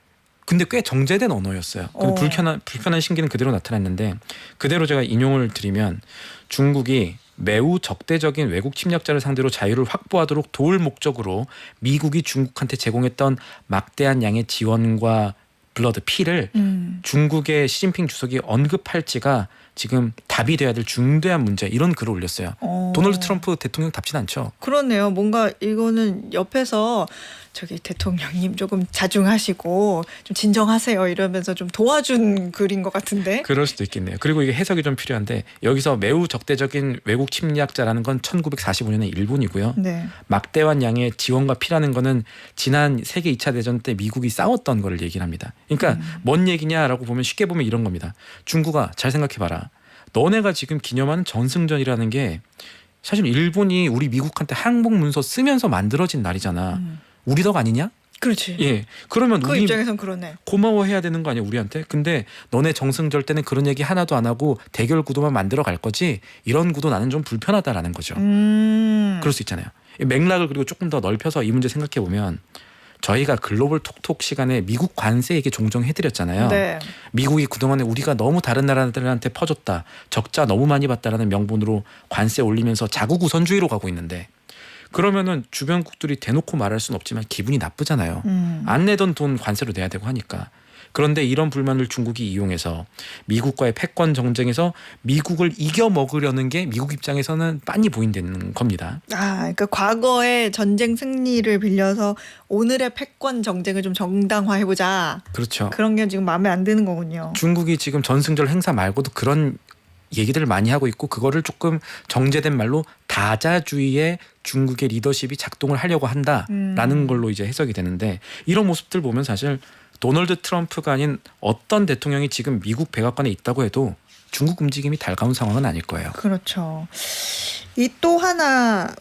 근데 꽤 정제된 언어였어요. 근데 불편한 신기는 그대로 나타났는데 그대로 제가 인용을 드리면 중국이 매우 적대적인 외국 침략자를 상대로 자유를 확보하도록 도울 목적으로 미국이 중국한테 제공했던 막대한 양의 지원과 블러드 피를 중국의 시진핑 주석이 언급할지가 지금 답이 돼야 될 중대한 문제 이런 글을 올렸어요. 도널드 트럼프 대통령답진 않죠. 그렇네요. 뭔가 이거는 옆에서 저기 대통령님 조금 자중하시고 좀 진정하세요 이러면서 좀 도와준 글인 것 같은데. 그럴 수도 있겠네요. 그리고 이게 해석이 좀 필요한데 여기서 매우 적대적인 외국 침략자라는 건 1945년에 일본이고요. 네. 막대한 양의 지원과 피라는 거는 지난 세계 2차 대전 때 미국이 싸웠던 거를 얘기를 합니다. 그러니까 뭔 얘기냐라고 보면 쉽게 보면 이런 겁니다. 중국아 잘 생각해봐라. 너네가 지금 기념하는 전승전이라는 게 사실 일본이 우리 미국한테 항복 문서 쓰면서 만들어진 날이잖아. 우리 덕 아니냐? 그렇지. 예. 그러면 그 우리 입장에선 그러네. 고마워해야 되는 거 아니야 우리한테? 근데 너네 정승절 때는 그런 얘기 하나도 안 하고 대결 구도만 만들어 갈 거지. 이런 구도 나는 좀 불편하다라는 거죠. 그럴 수 있잖아요. 맥락을 그리고 조금 더 넓혀서 이 문제 생각해 보면 저희가 글로벌 톡톡 시간에 미국 관세 얘기 종종 해드렸잖아요. 네. 미국이 그동안에 우리가 너무 다른 나라들한테 퍼줬다. 적자 너무 많이 받다라는 명분으로 관세 올리면서 자국 우선주의로 가고 있는데 그러면은 주변국들이 대놓고 말할 수는 없지만 기분이 나쁘잖아요. 안 내던 돈 관세로 내야 되고 하니까. 그런데 이런 불만을 중국이 이용해서 미국과의 패권 정쟁에서 미국을 이겨 먹으려는 게 미국 입장에서는 빤히 보인다는 겁니다. 그러니까 과거의 전쟁 승리를 빌려서 오늘의 패권 정쟁을 좀 정당화해보자. 그렇죠. 그런 게 지금 마음에 안 드는 거군요. 중국이 지금 전승절 행사 말고도 그런 얘기들을 많이 하고 있고 그거를 조금 정제된 말로 다자주의의 중국의 리더십이 작동을 하려고 한다라는 걸로 이제 해석이 되는데 이런 모습들 보면 사실 도널드 트럼프가 아닌 어떤 대통령이 지금 미국 백악관에 있다고 해도 중국 움직임이 달가운 상황은 아닐 거예요. 그렇죠. 이 또 하나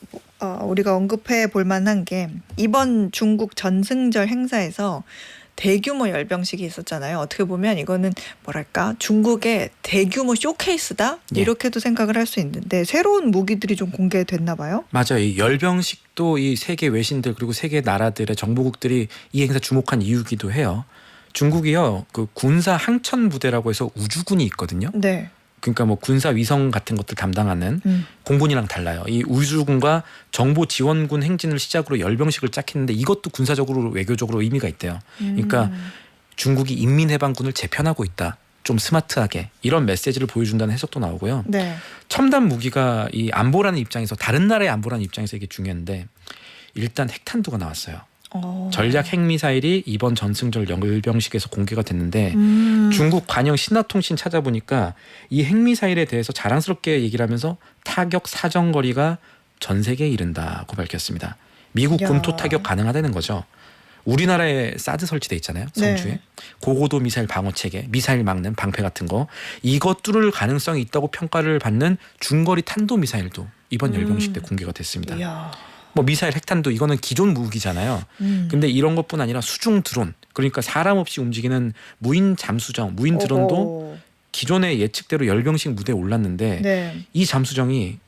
우리가 언급해 볼 만한 게 이번 중국 전승절 행사에서 대규모 열병식이 있었잖아요. 어떻게 보면 이거는 뭐랄까 중국의 대규모 쇼케이스다 이렇게도 생각을 할 수 있는데 새로운 무기들이 좀 공개됐나 봐요. 맞아요. 이 열병식도 이 세계 외신들 그리고 세계 나라들의 정보국들이 이 행사 주목한 이유기도 해요. 중국이요 그 군사 항천 부대라고 해서 우주군이 있거든요. 네. 그러니까 뭐 군사 위성 같은 것들 담당하는 공군이랑 달라요. 이 우주군과 정보 지원군 행진을 시작으로 열병식을 짰했는데 이것도 군사적으로 외교적으로 의미가 있대요. 그러니까 중국이 인민해방군을 재편하고 있다. 좀 스마트하게 이런 메시지를 보여준다는 해석도 나오고요. 네. 첨단 무기가 이 안보라는 입장에서 다른 나라의 안보라는 입장에서 이게 중요한데 일단 핵탄두가 나왔어요. 전략 핵미사일이 이번 전승절 열병식에서 공개가 됐는데 중국 관영 신화통신 찾아보니까 이 핵미사일에 대해서 자랑스럽게 얘기를 하면서 타격 사정거리가 전 세계에 이른다고 밝혔습니다. 미국 군토 타격 가능하다는 거죠. 우리나라에 사드 설치돼 있잖아요. 성주에. 네. 고고도 미사일 방어 체계, 미사일 막는 방패 같은 거 이것 뚫을 가능성이 있다고 평가를 받는 중거리 탄도 미사일도 이번 열병식 때 공개가 됐습니다. 뭐 미사일 핵탄두 이거는 기존 무기잖아요. 근데 이런 것뿐 아니라 수중 드론 그러니까 사람 없이 움직이는 무인 잠수정, 무인 드론도 기존의 예측대로 열병식 무대에 올랐는데 네. 이 잠수정이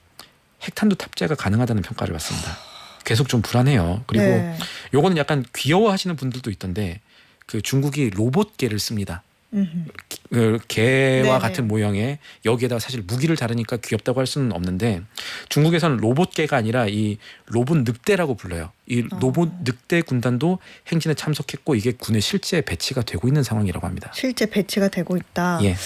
핵탄두 탑재가 가능하다는 평가를 받습니다. 계속 좀 불안해요. 그리고 네. 요거는 약간 귀여워하시는 분들도 있던데 그 중국이 로봇개를 씁니다. 그 개와 네네. 같은 모형에 여기에다가 사실 무기를 다루니까 귀엽다고 할 수는 없는데 중국에서는 로봇개가 아니라 이 로봇 늑대라고 불러요. 이 로봇 늑대 군단도 행진에 참석했고 이게 군에 실제 배치가 되고 있는 상황이라고 합니다. 실제 배치가 되고 있다. 예.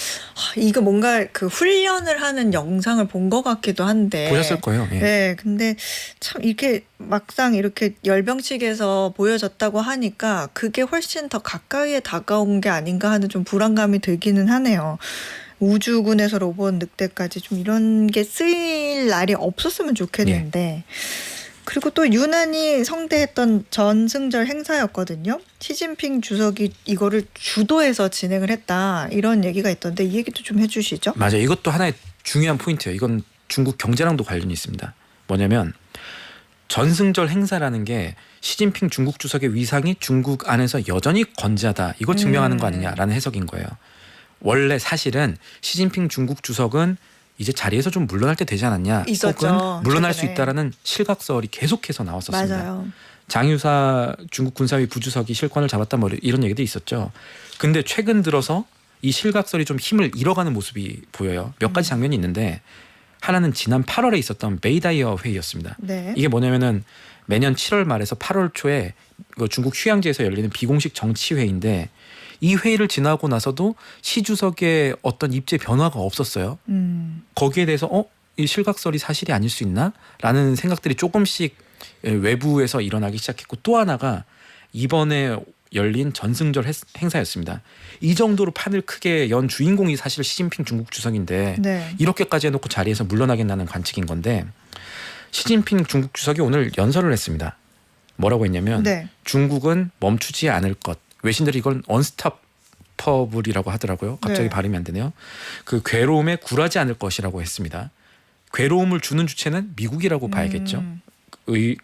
이거 뭔가 그 훈련을 하는 영상을 본 것 같기도 한데 보셨을 거예요. 예. 네, 근데 참 이렇게 막상 이렇게 열병식에서 보여졌다고 하니까 그게 훨씬 더 가까이에 다가온 게 아닌가 하는 좀 불안감이 들기는 하네요. 우주군에서 로봇 늑대까지 좀 이런 게 쓰일 날이 없었으면 좋겠는데 그리고 또 유난히 성대했던 전승절 행사였거든요. 시진핑 주석이 이거를 주도해서 진행을 했다 이런 얘기가 있던데 이 얘기도 좀 해주시죠. 맞아요. 이것도 하나의 중요한 포인트예요. 이건 중국 경제랑도 관련이 있습니다. 뭐냐면 전승절 행사라는 게 시진핑 중국 주석의 위상이 중국 안에서 여전히 건재하다. 이걸 증명하는 거 아니냐라는 해석인 거예요. 원래 사실은 시진핑 중국 주석은 이제 자리에서 좀 물러날 때 되지 않았냐. 있었죠. 혹은 물러날 최근에. 수 있다라는 실각설이 계속해서 나왔었습니다. 맞아요. 장유사 중국 군사위 부주석이 실권을 잡았다 뭐 이런 얘기도 있었죠. 근데 최근 들어서 이 실각설이 좀 힘을 잃어가는 모습이 보여요. 몇 가지 장면이 있는데 하나는 지난 8월에 있었던 메이다이어 회의였습니다. 네. 이게 뭐냐면은 매년 7월 말에서 8월 초에 중국 휴양지에서 열리는 비공식 정치회의인데 이 회의를 지나고 나서도 시 주석의 어떤 입제 변화가 없었어요. 거기에 대해서 이 실각설이 사실이 아닐 수 있나? 라는 생각들이 조금씩 외부에서 일어나기 시작했고, 또 하나가 이번에 열린 전승절 행사였습니다. 이 정도로 판을 크게 연 주인공이 사실 시진핑 중국 주석인데 네. 이렇게까지 해놓고 자리에서 물러나겠다는 관측인 건데, 시진핑 중국 주석이 오늘 연설을 했습니다. 뭐라고 했냐면 네. 중국은 멈추지 않을 것. 외신들이 이걸 언스탑퍼블이라고 하더라고요. 갑자기 네. 발음이 안 되네요. 그 괴로움에 굴하지 않을 것이라고 했습니다. 괴로움을 주는 주체는 미국이라고 봐야겠죠.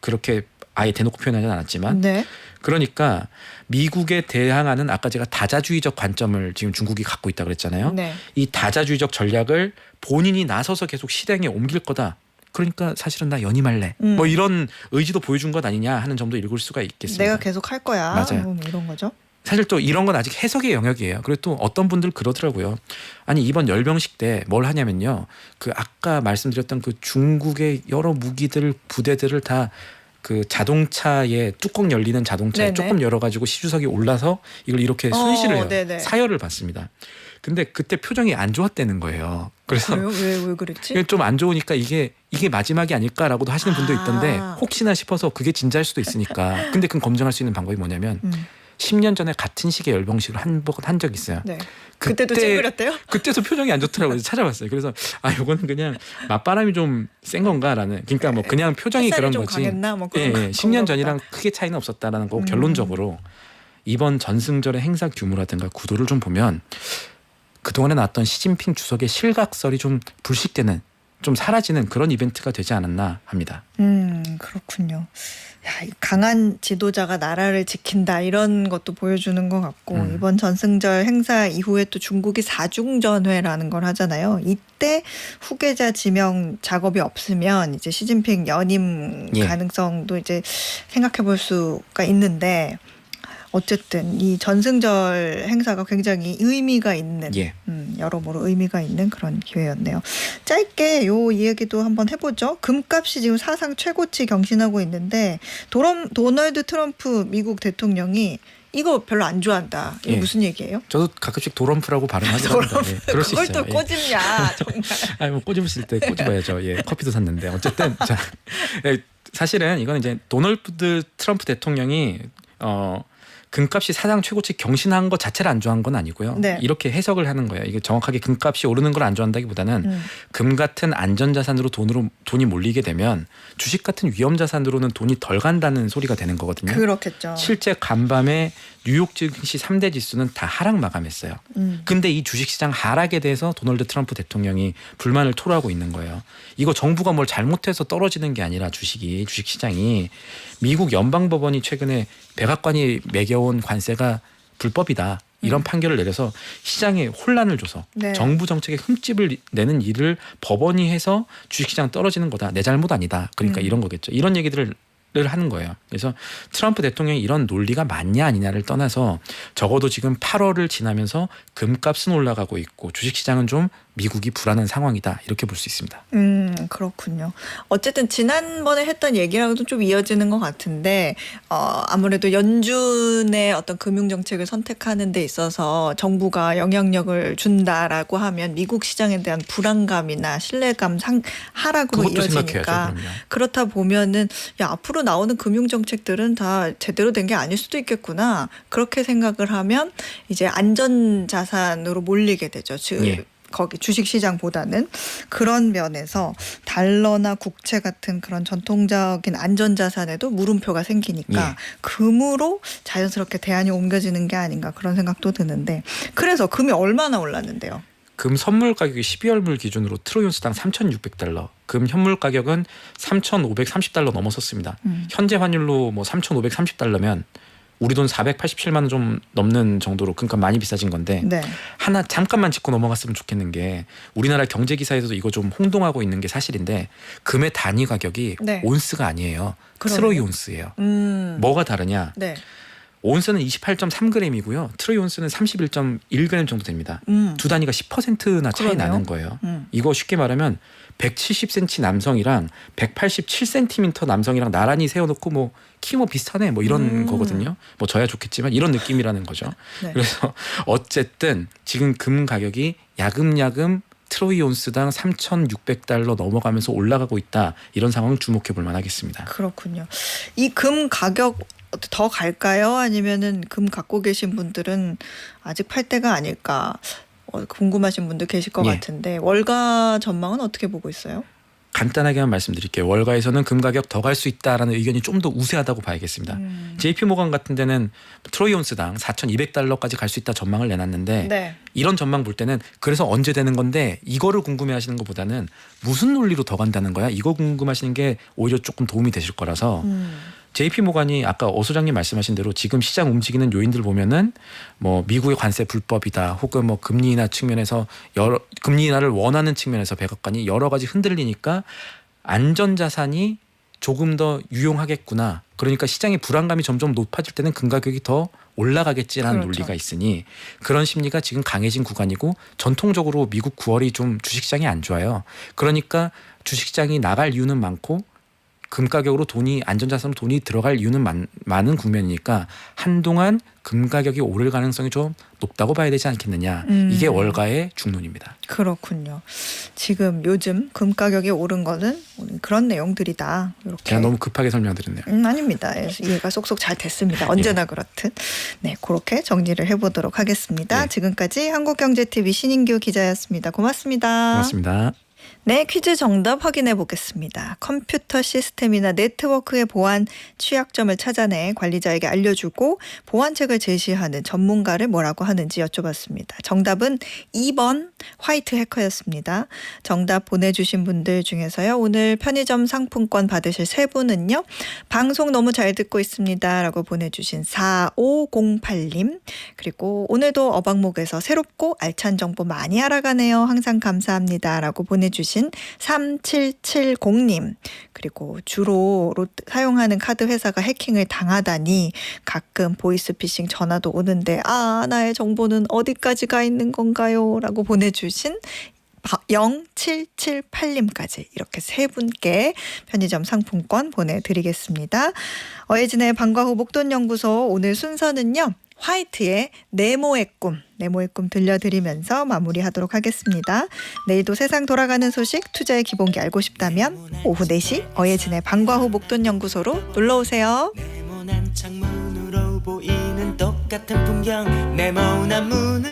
그렇게 아예 대놓고 표현하지는 않았지만 네. 그러니까 미국에 대항하는 아까 제가 다자주의적 관점을 지금 중국이 갖고 있다고 그랬잖아요. 네. 이 다자주의적 전략을 본인이 나서서 계속 실행에 옮길 거다. 그러니까 사실은 나 연임할래. 뭐 이런 의지도 보여준 것 아니냐 하는 점도 읽을 수가 있겠습니다. 내가 계속 할 거야. 맞아요. 뭐 이런 거죠. 사실 또 이런 건 아직 해석의 영역이에요. 그리고 또 어떤 분들 그러더라고요. 아니 이번 열병식 때 뭘 하냐면요. 그 아까 말씀드렸던 그 중국의 여러 무기들 부대들을 다 그 자동차에 뚜껑 열리는 자동차에 네네. 조금 열어가지고 시주석이 올라서 이걸 이렇게 순시를 해요. 네네. 사열을 받습니다. 근데 그때 표정이 안 좋았다는 거예요. 그래서 왜요? 왜 그랬지? 좀 안 좋으니까 이게 마지막이 아닐까라고도 하시는 분도 있던데 혹시나 싶어서 그게 진짜일 수도 있으니까. 근데 그건 검증할 수 있는 방법이 뭐냐면 10년 전에 같은 시기에 열병식을 한 적 있어요. 네. 그때도 찡그렸대요? 그때도 표정이 안 좋더라고요. 찾아봤어요. 그래서 요거는 그냥 맞바람이 좀 센 건가라는. 그러니까 뭐 그냥 표정이 그런 좀 거지. 강했나? 뭐 예, 그런 10년 전이랑 크게 차이는 없었다라는 거 결론적으로 이번 전승절의 행사 규모라든가 구도를 좀 보면 그동안에 나왔던 시진핑 주석의 실각설이 좀 불식되는, 좀 사라지는 그런 이벤트가 되지 않았나 합니다. 그렇군요. 야, 이 강한 지도자가 나라를 지킨다 이런 것도 보여주는 것 같고 이번 전승절 행사 이후에 또 중국이 사중전회라는 걸 하잖아요. 이때 후계자 지명 작업이 없으면 이제 시진핑 연임 예. 가능성도 이제 생각해 볼 수가 있는데 어쨌든 이 전승절 행사가 굉장히 의미가 있는 예. 여러모로 의미가 있는 그런 기회였네요. 짧게 요 이야기도 한번 해보죠. 금값이 지금 사상 최고치 경신하고 있는데 도널드 트럼프 미국 대통령이 이거 별로 안 좋아한다. 이거 예. 무슨 얘기예요? 저도 가끔씩 도럼프라고 발음하긴 합니다. 예, 그럴 수 그걸 있어요. 또 꼬집냐 정말. 아니 뭐 꼬집으실 때 꼬집어야죠. 예, 커피도 샀는데 어쨌든 자, 사실은 이건 이제 도널드 트럼프 대통령이 금값이 사상 최고치 경신한 것 자체를 안 좋아한 건 아니고요. 네. 이렇게 해석을 하는 거예요. 이게 정확하게 금값이 오르는 걸 안 좋아한다기보다는 금 같은 안전자산으로 돈이 몰리게 되면 주식 같은 위험자산으로는 돈이 덜 간다는 소리가 되는 거거든요. 그렇겠죠. 실제 간밤에 뉴욕 증시 3대 지수는 다 하락 마감했어요. 근데 이 주식시장 하락에 대해서 도널드 트럼프 대통령이 불만을 토로하고 있는 거예요. 이거 정부가 뭘 잘못해서 떨어지는 게 아니라 주식시장이 미국 연방법원이 최근에 백악관이 매겨온 관세가 불법이다. 이런 판결을 내려서 시장에 혼란을 줘서 네. 정부 정책에 흠집을 내는 일을 법원이 해서 주식시장 떨어지는 거다. 내 잘못 아니다. 그러니까 이런 거겠죠. 이런 얘기들을 하는 거예요. 그래서 트럼프 대통령이 이런 논리가 맞냐 아니냐를 떠나서 적어도 지금 8월을 지나면서 금값은 올라가고 있고 주식시장은 좀 미국이 불안한 상황이다. 이렇게 볼 수 있습니다. 그렇군요. 어쨌든 지난번에 했던 얘기랑도 좀 이어지는 것 같은데 아무래도 연준의 어떤 금융정책을 선택하는 데 있어서 정부가 영향력을 준다라고 하면 미국 시장에 대한 불안감이나 신뢰감 하락으로 그것도 이어지니까 생각해야죠. 그럼요. 그렇다 보면은 앞으로 나오는 금융정책들은 다 제대로 된 게 아닐 수도 있겠구나. 그렇게 생각을 하면 이제 안전자산으로 몰리게 되죠. 예. 거기 주식시장보다는 그런 면에서 달러나 국채 같은 그런 전통적인 안전자산에도 물음표가 생기니까 예. 금으로 자연스럽게 대안이 옮겨지는 게 아닌가 그런 생각도 드는데 그래서 금이 얼마나 올랐는데요? 금 선물 가격이 12월물 기준으로 트로이온스당 3,600달러, 금 현물 가격은 3,530달러 넘어섰습니다. 현재 환율로 뭐 3,530달러면 우리 돈 487만 원 좀 넘는 정도로 그러니까 많이 비싸진 건데 네. 하나 잠깐만 짚고 넘어갔으면 좋겠는 게 우리나라 경제 기사에서도 이거 좀 홍동하고 있는 게 사실인데 금의 단위 가격이 네. 온스가 아니에요. 그러네요. 트로이온스예요. 뭐가 다르냐? 네. 온스는 28.3g이고요. 트로이 온스는 31.1g 정도 됩니다. 두 단위가 10%나 차이 그러네요. 나는 거예요. 이거 쉽게 말하면 170cm 남성이랑 187cm 남성이랑 나란히 세워놓고 뭐 키 뭐 비슷하네 뭐 이런 거거든요. 뭐 저야 좋겠지만 이런 느낌이라는 거죠. 네. 그래서 어쨌든 지금 금 가격이 야금야금 트로이 온스당 3,600달러 넘어가면서 올라가고 있다. 이런 상황을 주목해 볼 만하겠습니다. 그렇군요. 이 금 가격 더 갈까요? 아니면은 금 갖고 계신 분들은 아직 팔 때가 아닐까 궁금하신 분들 계실 것 예. 같은데 월가 전망은 어떻게 보고 있어요? 간단하게만 말씀드릴게요. 월가에서는 금 가격 더 갈 수 있다라는 의견이 좀 더 우세하다고 봐야겠습니다. JP 모건 같은 데는 트로이 온스당 4,200달러까지 갈 수 있다 전망을 내놨는데 네. 이런 전망 볼 때는 그래서 언제 되는 건데 이거를 궁금해하시는 것보다는 무슨 논리로 더 간다는 거야? 이거 궁금하시는 게 오히려 조금 도움이 되실 거라서 JP 모건이 아까 오 소장님 말씀하신 대로 지금 시장 움직이는 요인들 보면은 뭐 미국의 관세 불법이다 혹은 뭐 금리 인하 측면에서 금리 인하를 원하는 측면에서 백악관이 여러 가지 흔들리니까 안전자산이 조금 더 유용하겠구나. 그러니까 시장의 불안감이 점점 높아질 때는 금 가격이 더 올라가겠지라는 그렇죠. 논리가 있으니 그런 심리가 지금 강해진 구간이고 전통적으로 미국 9월이 좀 주식시장이 안 좋아요. 그러니까 주식시장이 나갈 이유는 많고 금 가격으로 안전자산으로 돈이 들어갈 이유는 많은 국면이니까 한동안 금 가격이 오를 가능성이 좀 높다고 봐야 되지 않겠느냐. 이게 월가의 중론입니다. 그렇군요. 지금 요즘 금 가격이 오른 거는 그런 내용들이다. 이렇게. 제가 너무 급하게 설명드렸네요. 아닙니다. 이해가 쏙쏙 잘 됐습니다. 언제나 그렇듯. 네, 그렇게 정리를 해보도록 하겠습니다. 예. 지금까지 한국경제TV 신인규 기자였습니다. 고맙습니다. 고맙습니다. 네, 퀴즈 정답 확인해 보겠습니다. 컴퓨터 시스템이나 네트워크의 보안 취약점을 찾아내 관리자에게 알려주고 보안책을 제시하는 전문가를 뭐라고 하는지 여쭤봤습니다. 정답은 2번 화이트 해커였습니다. 정답 보내주신 분들 중에서요. 오늘 편의점 상품권 받으실 세 분은요. 방송 너무 잘 듣고 있습니다. 라고 보내주신 4508님. 그리고 오늘도 어방목에서 새롭고 알찬 정보 많이 알아가네요. 항상 감사합니다. 라고 보내주신 3770님. 그리고 주로 사용하는 카드 회사가 해킹을 당하다니 가끔 보이스피싱 전화도 오는데 나의 정보는 어디까지 가 있는 건가요? 라고 보내주신 0778님까지 이렇게 세 분께 편의점 상품권 보내드리겠습니다. 어예진의 방과 후 목돈연구소 오늘 순서는요. 화이트의 네모의 꿈 들려드리면서 마무리하도록 하겠습니다. 내일도 세상 돌아가는 소식 투자의 기본기 알고 싶다면 오후 4시 어예진의 방과 후 목돈연구소로 놀러오세요. 네모난 창문으로 보이는 똑같은 풍경 네모난 문을